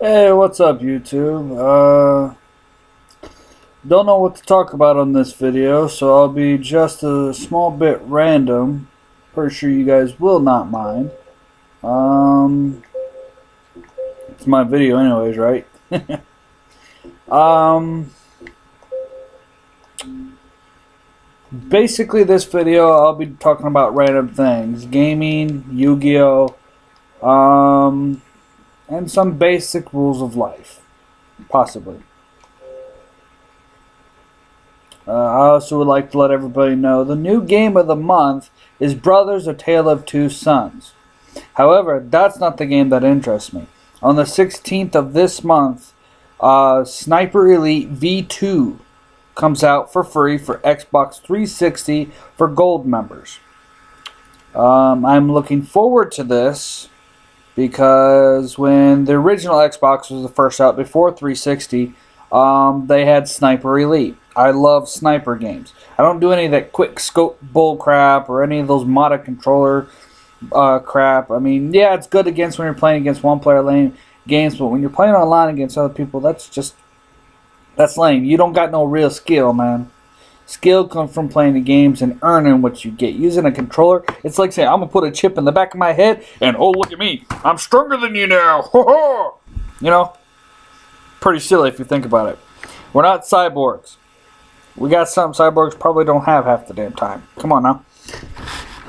Hey, what's up, YouTube? Don't know what to talk about on this video, so I'll be just a small bit random. Pretty sure you guys will not mind. It's my video anyways, right? um, Basically this video I'll be talking about random things. Gaming, Yu-Gi-Oh! And some basic rules of life. Possibly. I also would like to let everybody know the new game of the month is Brothers: A Tale of Two Sons. However, that's not the game that interests me. On the 16th of this month, Sniper Elite V2 comes out for free for Xbox 360 for gold members. I'm looking forward to this because when the original Xbox was the first out before 360, they had Sniper Elite. I love sniper games. I don't do any of that quick scope bull crap or any of those modded controller crap. I mean, yeah, it's good against when you're playing against one-player lane games, but when you're playing online against other people, that's lame. You don't got no real skill, man. Skill comes from playing the games and earning what you get. Using a controller, it's like saying, I'm going to put a chip in the back of my head and, oh, look at me. I'm stronger than you now. Ho ho! You know? Pretty silly if you think about it. We're not cyborgs. We got something cyborgs probably don't have half the damn time. Come on now.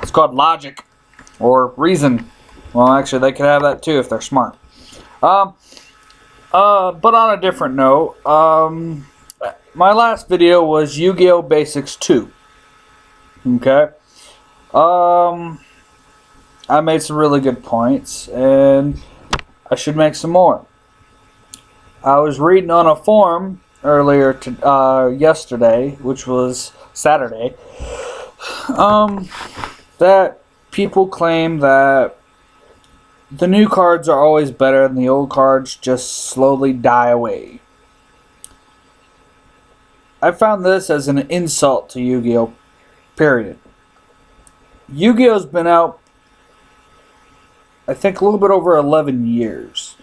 It's called logic. Or reason. Well, actually, they could have that too if they're smart. But on a different note, my last video was Yu-Gi-Oh! Basics 2. Okay? I made some really good points, and I should make some more. I was reading on a forum earlier yesterday, which was Saturday, that people claim that the new cards are always better and the old cards just slowly die away. I found this as an insult to Yu-Gi-Oh! Period. Yu-Gi-Oh's been out, I think, a little bit over 11 years.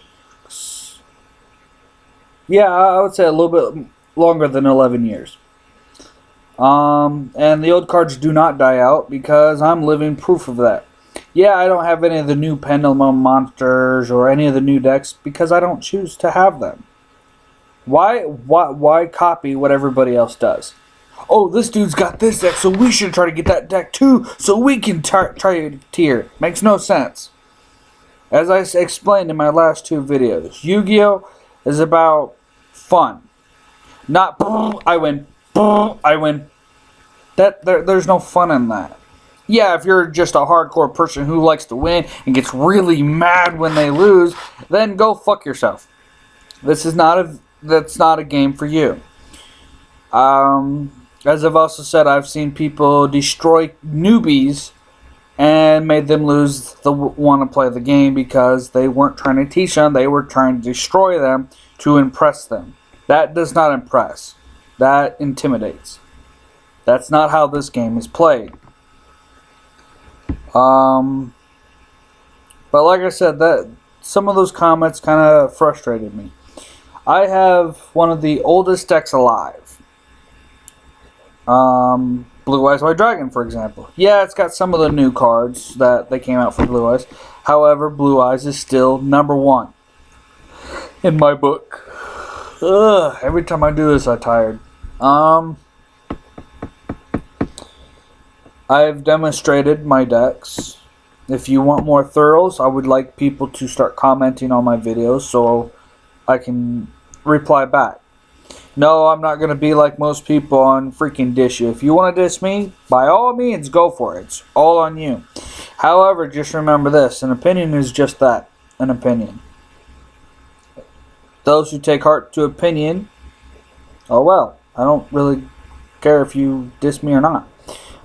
Yeah, I would say a little bit longer than 11 years. And the old cards do not die out because I'm living proof of that. Yeah, I don't have any of the new Pendulum monsters or any of the new decks because I don't choose to have them. Why copy what everybody else does? Oh, this dude's got this deck, so we should try to get that deck too, so we can try to tier. Makes no sense. As I explained in my last two videos, Yu-Gi-Oh! Is about fun. Not, I win, I win. There's no fun in that. Yeah, if you're just a hardcore person who likes to win and gets really mad when they lose, then go fuck yourself. That's not a game for you. As I've also said, I've seen people destroy newbies and made them lose the want to play the game because they weren't trying to teach them, they were trying to destroy them to impress them. That does not impress. That intimidates. That's not how this game is played. But like I said, that some of those comments kind of frustrated me. I have one of the oldest decks alive. Blue Eyes White Dragon, for example. Yeah, it's got some of the new cards that they came out for Blue Eyes. However, Blue Eyes is still #1 in my book. Every time I do this, I'm tired. I've demonstrated my decks. If you want more thorough, I would like people to start commenting on my videos so I can reply back. No, I'm not going to be like most people on freaking dish you. If you want to diss me, by all means, go for it. It's all on you. However, just remember this. An opinion is just that. An opinion. Those who take heart to opinion, oh well. I don't really care if you diss me or not.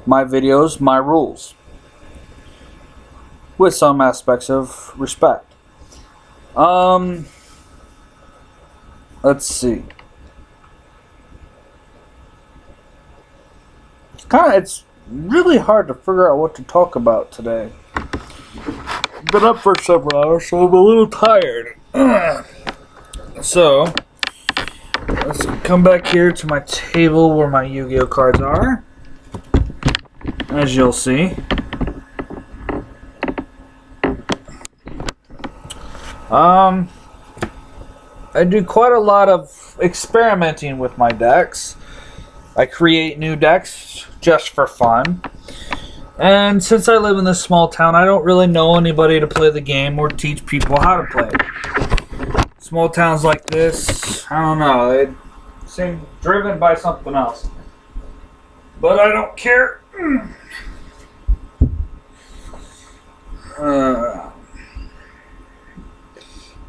My videos, my rules. With some aspects of respect. Let's see. It's really hard to figure out what to talk about today. Been up for several hours, so I'm a little tired. So, let's come back here to my table where my Yu-Gi-Oh cards are. As you'll see. I do quite a lot of experimenting with my decks. I create new decks just for fun. And since I live in this small town, I don't really know anybody to play the game or teach people how to play it. Small towns like this, I don't know, they seem driven by something else. But I don't care.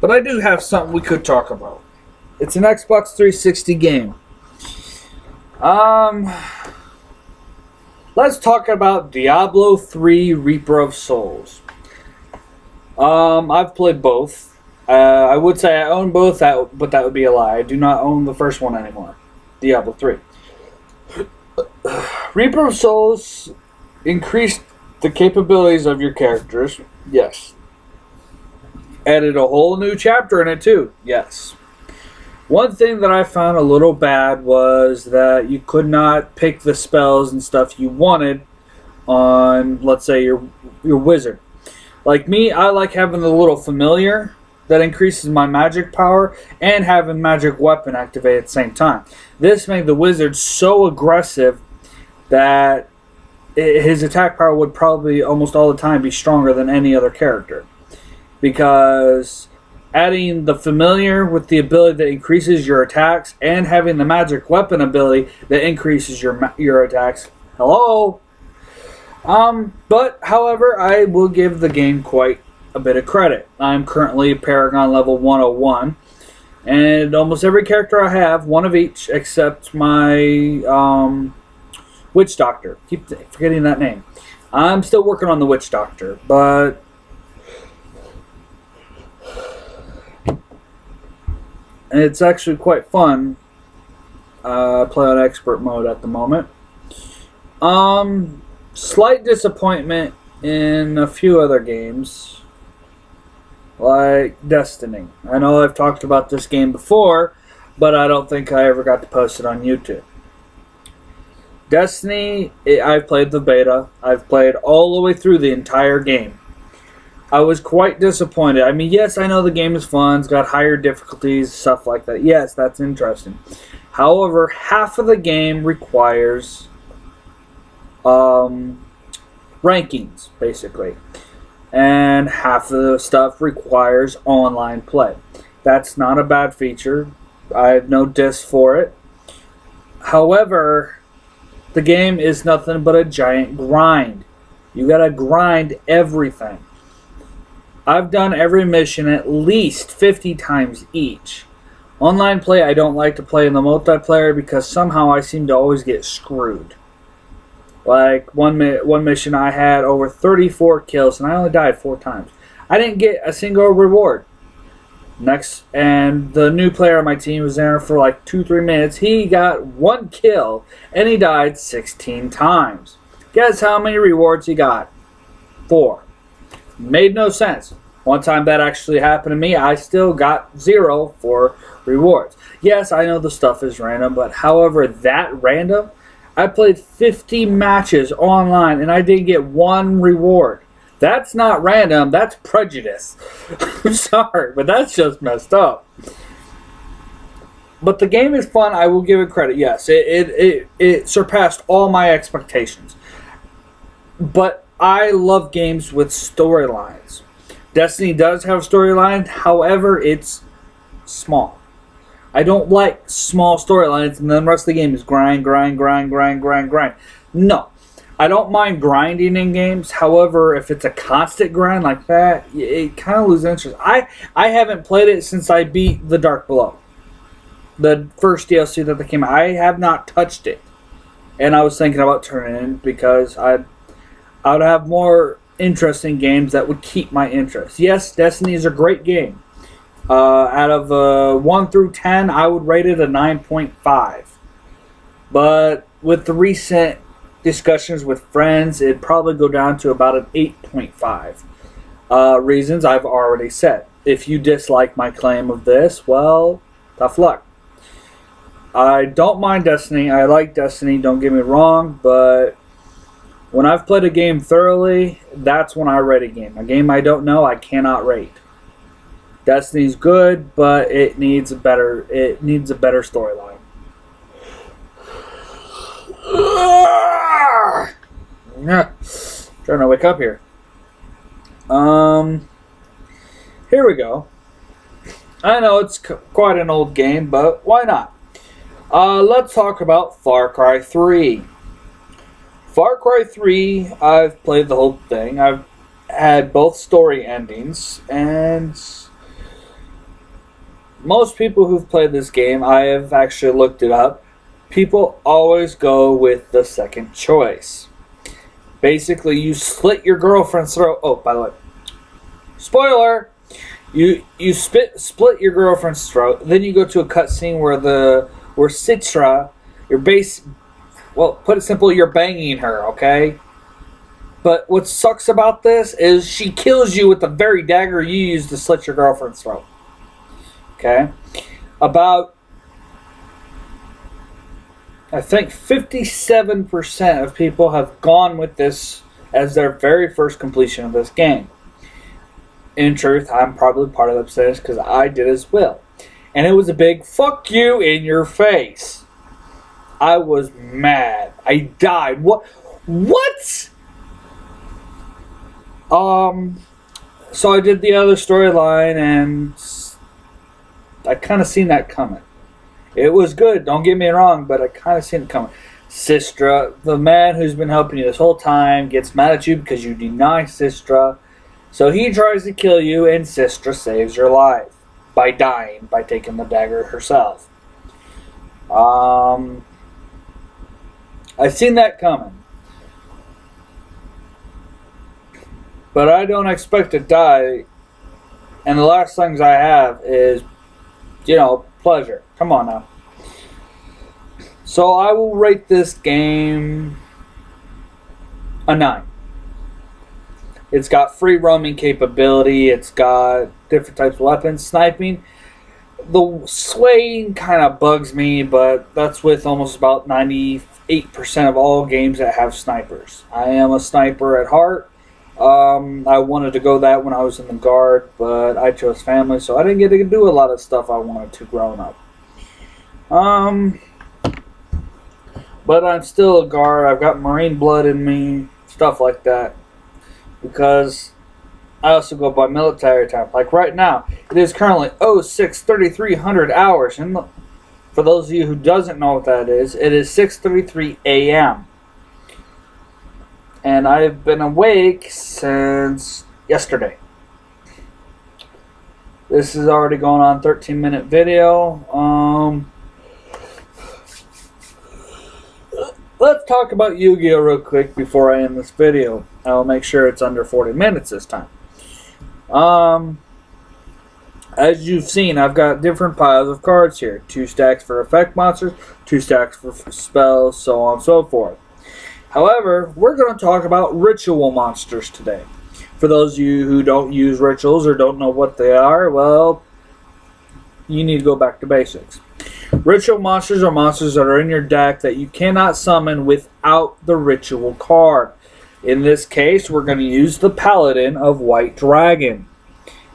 But I do have something we could talk about. It's an Xbox 360 game. Let's talk about Diablo 3 Reaper of Souls. I've played both. I would say I own both, but that would be a lie. I do not own the first one anymore. Diablo 3. Reaper of Souls increased the capabilities of your characters. Yes. Added a whole new chapter in it too. Yes. One thing that I found a little bad was that you could not pick the spells and stuff you wanted on, let's say, your wizard. Like me, I like having the little familiar that increases my magic power and having magic weapon activate at the same time. This made the wizard so aggressive that his attack power would probably almost all the time be stronger than any other character. Because adding the familiar with the ability that increases your attacks and having the magic weapon ability that increases your attacks. Hello? But, however, I will give the game quite a bit of credit. I'm currently Paragon level 101. And almost every character I have, one of each, except my Witch Doctor. Keep forgetting that name. I'm still working on the Witch Doctor, but it's actually quite fun. I play on expert mode at the moment. Slight disappointment in a few other games, like Destiny. I know I've talked about this game before, but I don't think I ever got to post it on YouTube. Destiny, I've played the beta. I've played all the way through the entire game. I was quite disappointed. I mean, yes, I know the game is fun. It's got higher difficulties, stuff like that. Yes, that's interesting. However, half of the game requires rankings, basically. And half of the stuff requires online play. That's not a bad feature. I have no diss for it. However, the game is nothing but a giant grind. You gotta grind everything. I've done every mission at least 50 times each. Online play, I don't like to play in the multiplayer because somehow I seem to always get screwed. Like, one mission I had over 34 kills and I only died 4 times. I didn't get a single reward. And the new player on my team was there for like 2-3 minutes. He got 1 kill and he died 16 times. Guess how many rewards he got? 4. Made no sense. One time that actually happened to me, I still got 0 for rewards. Yes, I know the stuff is random, but however that random, I played 50 matches online and I didn't get 1 reward. That's not random, that's prejudice. I'm sorry, but that's just messed up. But the game is fun, I will give it credit. Yes, it surpassed all my expectations. But I love games with storylines. Destiny does have a storyline, however, it's small. I don't like small storylines and then the rest of the game is grind. No. I don't mind grinding in games. However, if it's a constant grind like that, it kind of loses interest. I haven't played it since I beat The Dark Below. The first DLC that came out. I have not touched it. And I was thinking about turning it in because I would have more interesting games that would keep my interest. Yes, Destiny is a great game. Out of 1 through 10, I would rate it a 9.5. But with the recent discussions with friends, it'd probably go down to about an 8.5. Reasons I've already said. If you dislike my claim of this, well, Tough luck. I don't mind Destiny. I like Destiny, don't get me wrong, but when I've played a game thoroughly, that's when I rate a game. A game I don't know, I cannot rate. Destiny's good, but it needs a better storyline. Trying to wake up here. Here we go. I know it's quite an old game, but why not? Let's talk about Far Cry 3. Far Cry 3, I've played the whole thing. I've had both story endings, and most people who've played this game, I have actually looked it up, people always go with the second choice. Basically, you slit your girlfriend's throat. Oh, by the way, spoiler! You split your girlfriend's throat. Then you go to a cutscene where Citra, put it simply, you're banging her. Okay. But what sucks about this is she kills you with the very dagger you used to slit your girlfriend's throat. Okay. About, I think 57% of people have gone with this as their very first completion of this game. In truth, I'm probably part of the percentage because I did as well. And it was a big fuck you in your face. I was mad. I died. What? So I did the other storyline, and I kind of seen that coming. It was good, don't get me wrong, but I kind of seen it coming. Sistra, the man who's been helping you this whole time, gets mad at you because you deny Sistra. So he tries to kill you, and Sistra saves your life by dying, by taking the dagger herself. I seen that coming. But I don't expect to die, and the last things I have is, pleasure. Come on now. So I will rate this game a 9. It's got free roaming capability. It's got different types of weapons. Sniping. The swaying kind of bugs me, but that's with almost about 98% of all games that have snipers. I am a sniper at heart. I wanted to go that when I was in the Guard, but I chose family, so I didn't get to do a lot of stuff I wanted to growing up. But I'm still a Guard. I've got Marine blood in me, stuff like that. Because I also go by military time. Like right now, it is currently 06:3300 hours. And for those of you who doesn't know what that is, it is 6:33 a.m. And I've been awake since yesterday. This is already going on 13-minute video. Let's talk about Yu-Gi-Oh real quick before I end this video. I'll make sure it's under 40 minutes this time. As you've seen, I've got different piles of cards here. 2 stacks for effect monsters, 2 stacks for spells, so on and so forth. However, we're going to talk about ritual monsters today. For those of you who don't use rituals or don't know what they are, well, you need to go back to basics. Ritual monsters are monsters that are in your deck that you cannot summon without the ritual card. In this case, we're going to use the Paladin of White Dragon.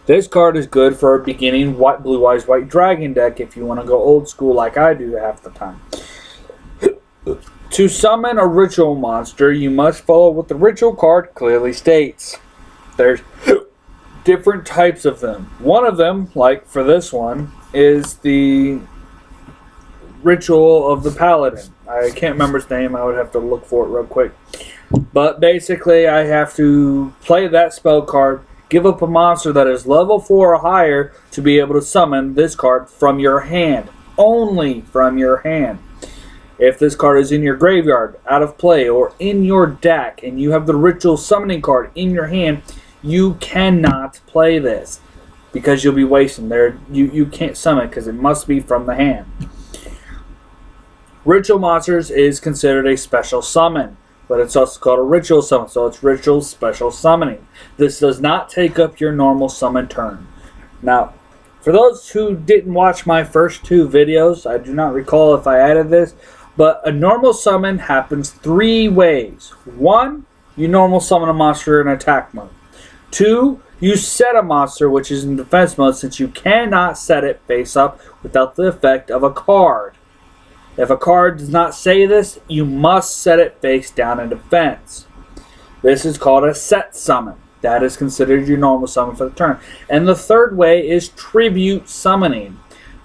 This card is good for a beginning Blue Eyes White Dragon deck if you want to go old school like I do half the time. To summon a ritual monster, you must follow what the ritual card clearly states. There's different types of them. One of them, like for this one, is the Ritual of the Paladin. I can't remember its name. I would have to look for it real quick. But basically, I have to play that spell card, give up a monster that is level 4 or higher to be able to summon this card from your hand. Only from your hand. If this card is in your graveyard, out of play, or in your deck, and you have the ritual summoning card in your hand, you cannot play this. Because you'll be wasting there. You can't summon it because it must be from the hand. Ritual monsters is considered a special summon, but it's also called a ritual summon, so it's ritual special summoning. This does not take up your normal summon turn. Now, For those who didn't watch my first 2 videos, I do not recall if I added this, but a normal summon happens 3 ways. 1, you normal summon a monster in attack mode. 2, you set a monster which is in defense mode, since you cannot set it face up without the effect of a card. If a card does not say this, you must set it face down in defense. This is called a set summon. That is considered your normal summon for the turn. And the 3rd way is tribute summoning.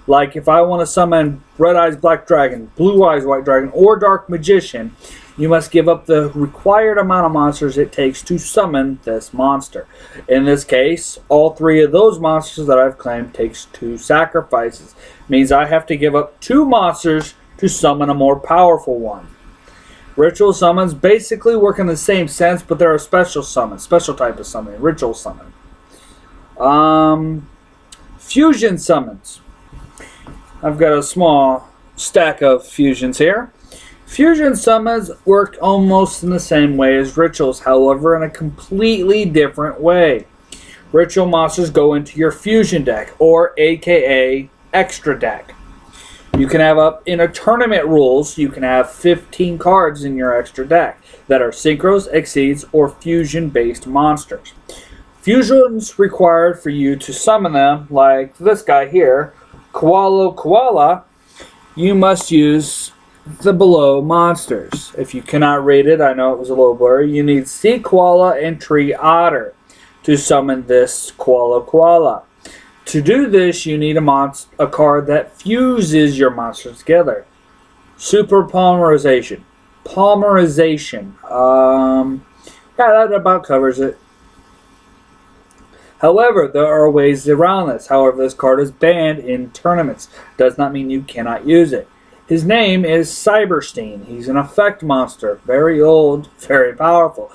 Like if I want to summon Red Eyes Black Dragon, Blue Eyes White Dragon, or Dark Magician, you must give up the required amount of monsters it takes to summon this monster. In this case, all 3 of those monsters that I've claimed takes 2 sacrifices. Means I have to give up 2 monsters to summon a more powerful one. Ritual summons basically work in the same sense, but they're a special summon, special type of summon, ritual summon. Fusion summons. I've got a small stack of fusions here. Fusion summons work almost in the same way as rituals, however in a completely different way. Ritual monsters go into your fusion deck, or aka extra deck. You can have up in a tournament rules, you can have 15 cards in your extra deck that are synchros, exceeds, or fusion based monsters. Fusions required for you to summon them, like this guy here, Koala. You must use the below monsters. If you cannot read it, I know it was a little blurry, you need Sea Koala and Tree Otter to summon this Koala. To do this, you need a card that fuses your monsters together. Super Polymerization. Yeah, that about covers it. However, there are ways around this. However, this card is banned in tournaments. Does not mean you cannot use it. His name is Cyberstein. He's an effect monster. Very old, very powerful.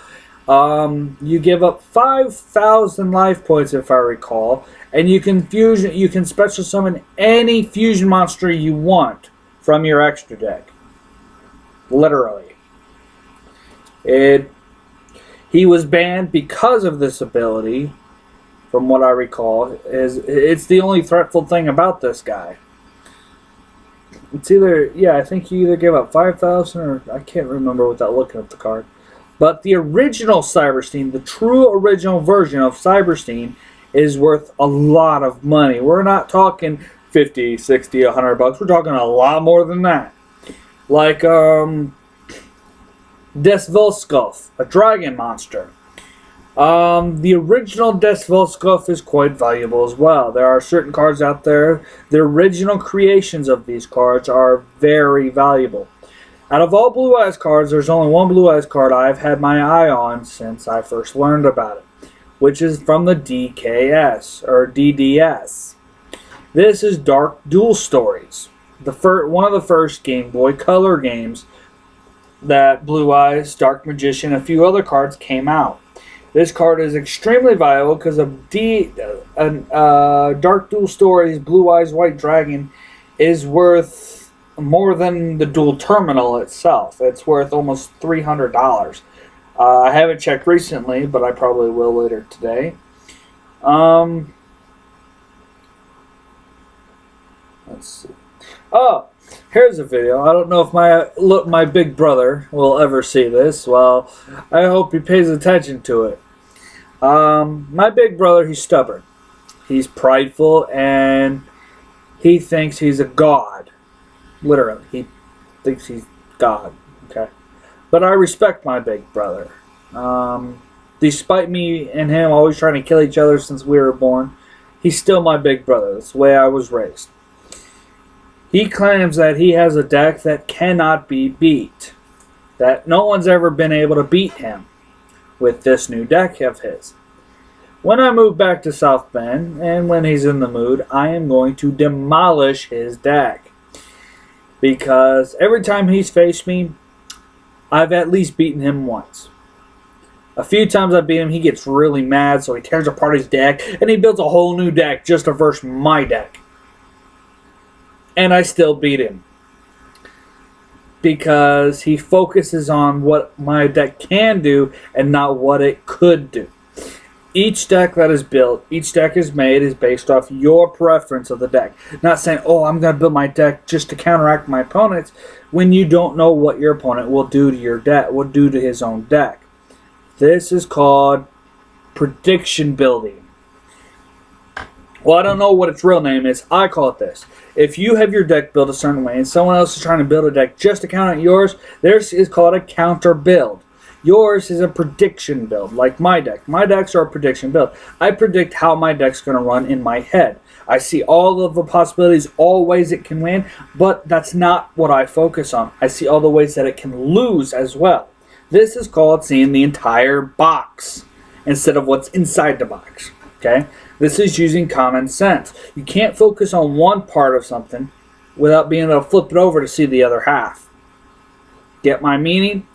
You give up 5,000 life points, if I recall, and you can special summon any fusion monster you want from your extra deck. Literally. He was banned because of this ability, from what I recall. It's the only threatful thing about this guy. It's either, I think you either give up 5,000 or I can't remember without looking at the card. But the original Cyberstein, the true original version of Cyberstein, is worth a lot of money. We're not talking 50, 60, 100 bucks. We're talking a lot more than that. Like Desvolskov, a dragon monster. The original Desvolskov is quite valuable as well. There are certain cards out there. The original creations of these cards are very valuable. Out of all Blue Eyes cards, there's only one Blue Eyes card I've had my eye on since I first learned about it, which is from the DKS, or DDS. This is Dark Duel Stories, one of the first Game Boy Color games that Blue Eyes, Dark Magician, and a few other cards came out. This card is extremely valuable because of Dark Duel Stories Blue Eyes White Dragon is worth more than the dual terminal itself. It's worth almost $300. I haven't checked recently, but I probably will later today. Let's see. Oh, here's a video. I don't know if my big brother will ever see this. Well, I hope he pays attention to it. My big brother, he's stubborn. He's prideful, and he thinks he's a god. Literally, he thinks he's God. Okay, but I respect my big brother. Despite me and him always trying to kill each other since we were born, he's still my big brother. That's the way I was raised. He claims that he has a deck that cannot be beat. That no one's ever been able to beat him with this new deck of his. When I move back to South Bend, and when he's in the mood, I am going to demolish his deck. Because every time he's faced me, I've at least beaten him once. A few times I beat him, he gets really mad, so he tears apart his deck, and he builds a whole new deck just to verse my deck. And I still beat him. Because he focuses on what my deck can do, and not what it could do. Each deck that is built, each deck is made is based off your preference of the deck. Not saying, oh, I'm going to build my deck just to counteract my opponents when you don't know what your opponent will do to your deck, will do to his own deck. This is called prediction building. Well, I don't know what its real name is. I call it this. If you have your deck built a certain way and someone else is trying to build a deck just to counter yours, theirs is called a counter build. Yours is a prediction build, like my deck. My decks are a prediction build. I predict how my deck's going to run in my head. I see all of the possibilities, all ways it can win, but that's not what I focus on. I see all the ways that it can lose as well. This is called seeing the entire box instead of what's inside the box. Okay? This is using common sense. You can't focus on one part of something without being able to flip it over to see the other half. Get my meaning?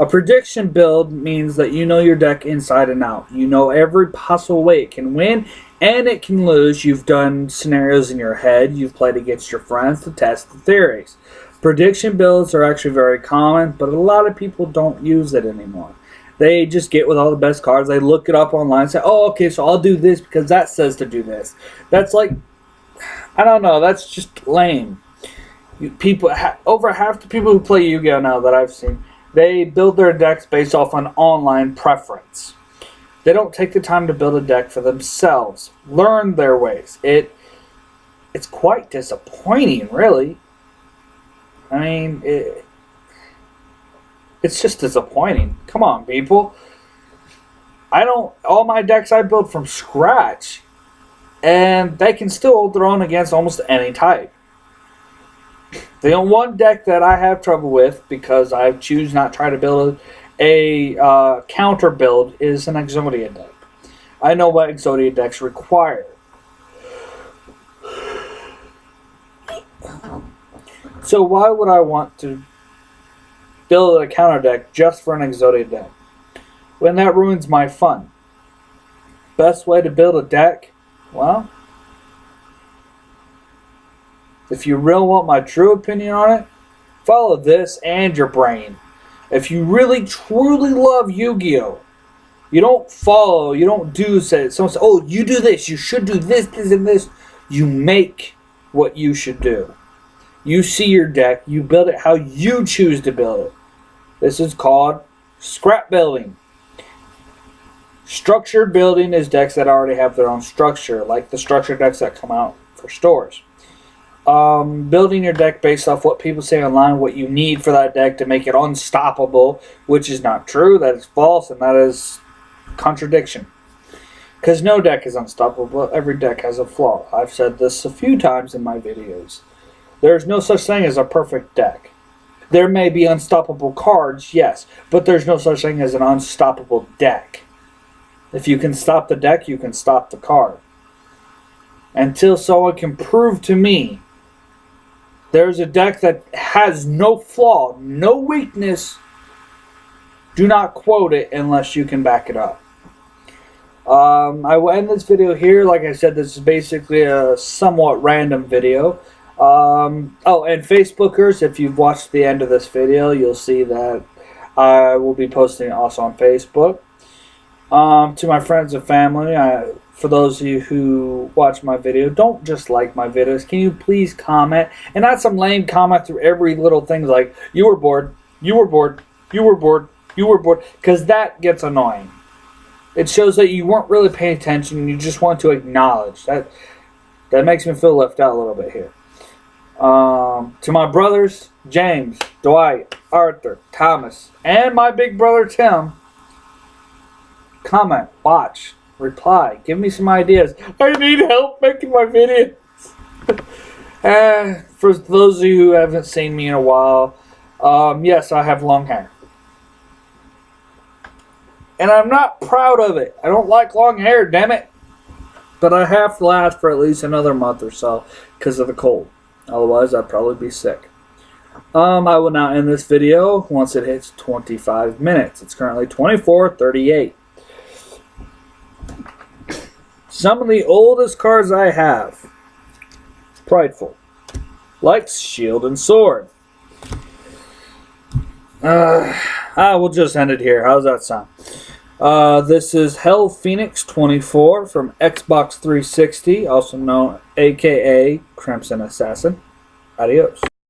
A prediction build means that you know your deck inside and out. You know every possible way it can win and it can lose. You've done scenarios in your head. You've played against your friends to test the theories. Prediction builds are actually very common, but a lot of people don't use it anymore. They just get with all the best cards. They look it up online and say, oh, okay, so I'll do this because that says to do this. That's like, I don't know, that's just lame. Over half the people who play Yu-Gi-Oh! Now that I've seen, they build their decks based off an online preference. They don't take the time to build a deck for themselves. Learn their ways. It's quite disappointing, really. I mean, it's just disappointing. Come on, people. All my decks I build from scratch, and they can still hold their own against almost any type. The only one deck that I have trouble with, because I choose not to try to build a counter build, is an Exodia deck. I know what Exodia decks require. So why would I want to build a counter deck just for an Exodia deck when that ruins my fun? Best way to build a deck? Well, if you really want my true opinion on it, follow this and your brain. If you really truly love Yu-Gi-Oh! You don't do say someone says, oh, you do this, you should do this, this, and this. You make what you should do. You see your deck, you build it how you choose to build it. This is called scrap building. Structured building is decks that already have their own structure, like the structured decks that come out for stores. Building your deck based off what people say online, what you need for that deck to make it unstoppable, which is not true, that is false, and that is contradiction. Because no deck is unstoppable, every deck has a flaw. I've said this a few times in my videos. There's no such thing as a perfect deck. There may be unstoppable cards, yes, but there's no such thing as an unstoppable deck. If you can stop the deck, you can stop the card. Until someone can prove to me there's a deck that has no flaw, no weakness, do not quote it unless you can back it up. I will end this video here. Like I said, this is basically a somewhat random video. And Facebookers, if you've watched the end of this video, you'll see that I will be posting it also on Facebook. To my friends and family, for those of you who watch my video, don't just like my videos. Can you please comment? And not some lame comment through every little thing like, you were bored, you were bored, you were bored, you were bored. Because that gets annoying. It shows that you weren't really paying attention and you just want to acknowledge. That makes me feel left out a little bit here. To my brothers, James, Dwight, Arthur, Thomas, and my big brother Tim, comment, watch, reply, give me some ideas. I need help making my videos. For those of you who haven't seen me in a while, yes, I have long hair. And I'm not proud of it. I don't like long hair, damn it. But I have to last for at least another month or so because of the cold. Otherwise, I'd probably be sick. I will now end this video once it hits 25 minutes. It's currently 24:38. Some of the oldest cards I have. Prideful. Like Shield and Sword. We'll just end it here. How's that sound? This is Hell Phoenix 24 from Xbox 360, also known aka Crimson Assassin. Adios.